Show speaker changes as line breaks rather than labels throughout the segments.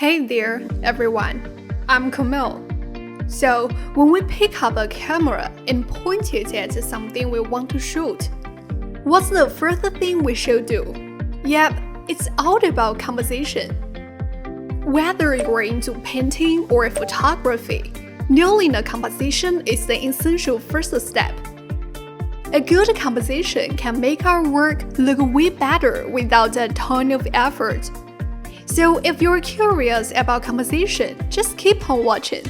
Hey there, everyone. I'm Camille. So, when we pick up a camera and point it at something we want to shoot, what's the first thing we should do? Yep, it's all about composition. Whether you're into painting or photography, nailing a composition is the essential first step. A good composition can make our work look way better without a ton of effort. So if you're curious about composition, just keep on watching.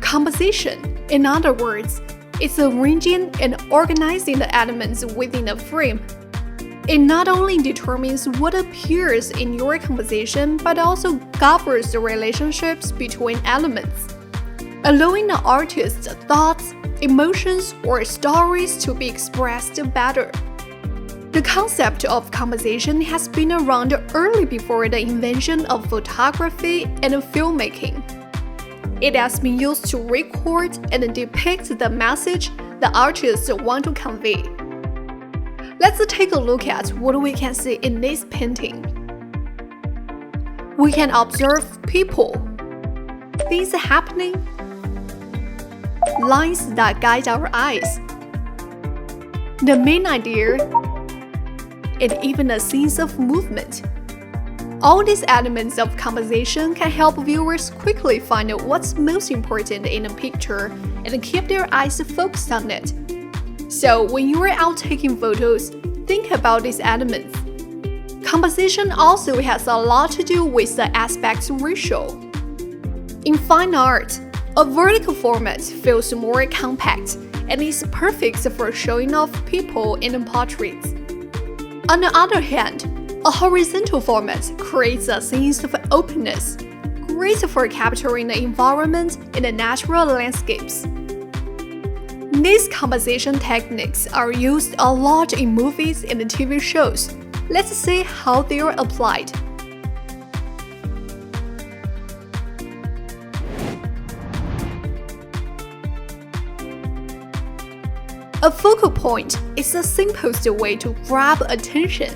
Composition, in other words, is arranging and organizing the elements within a frame. It not only determines what appears in your composition, but also governs the relationships between elements, allowing the artist's thoughts, emotions, or stories to be expressed better. The concept of composition has been around early before the invention of photography and filmmaking. It has been used to record and depict the message the artists want to convey. Let's take a look at what we can see in this painting. We can observe people, things happening, lines that guide our eyes, the main idea, and even a sense of movement. All these elements of composition can help viewers quickly find what's most important in a picture and keep their eyes focused on it. So when you are out taking photos, think about these elements. Composition also has a lot to do with the aspect ratio. In fine art, a vertical format feels more compact and is perfect for showing off people in portraits. On the other hand, a horizontal format creates a sense of openness, great for capturing the environment in the natural landscapes. These composition techniques are used a lot in movies and TV shows. Let's see how they are applied. A focal point is the simplest way to grab attention.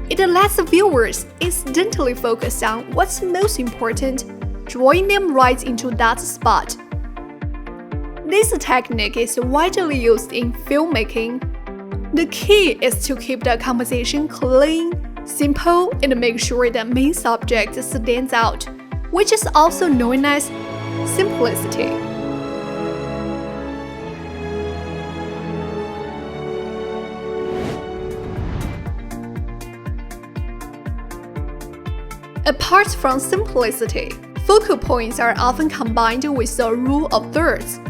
It lets viewers instantly focus on what's most important, drawing them right into that spot. This technique is widely used in filmmaking. The key is to keep the composition clean, simple, and make sure the main subject stands out, which is also known as simplicity. Apart from simplicity, focal points are often combined with the rule of thirds,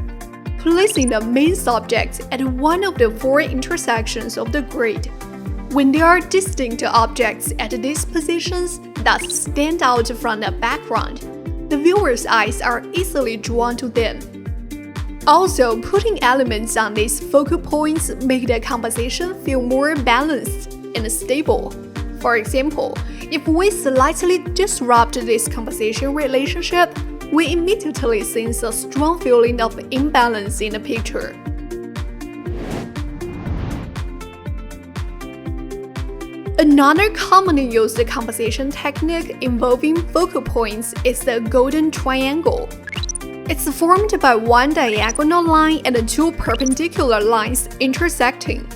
placing the main subject at one of the four intersections of the grid. When there are distinct objects at these positions that stand out from the background, the viewer's eyes are easily drawn to them. Also, putting elements on these focal points make the composition feel more balanced and stable. For example, if we slightly disrupt this composition relationship, we immediately sense a strong feeling of imbalance in the picture. Another commonly used composition technique involving focal points is the golden triangle. It's formed by one diagonal line and two perpendicular lines intersecting.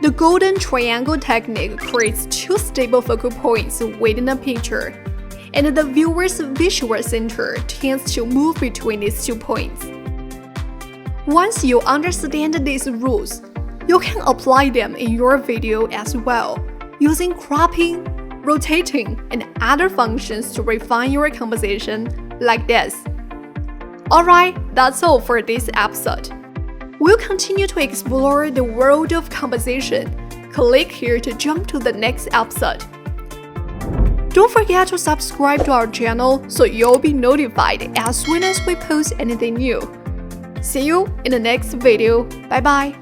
The golden triangle technique creates two stable focal points within a picture, and the viewer's visual center tends to move between these 2 points. Once you understand these rules, you can apply them in your video as well, using cropping, rotating, and other functions to refine your composition like this. Alright, that's all for this episode. We'll continue to explore the world of composition. Click here to jump to the next episode. Don't forget to subscribe to our channel so you'll be notified as soon as we post anything new. See you in the next video. Bye bye.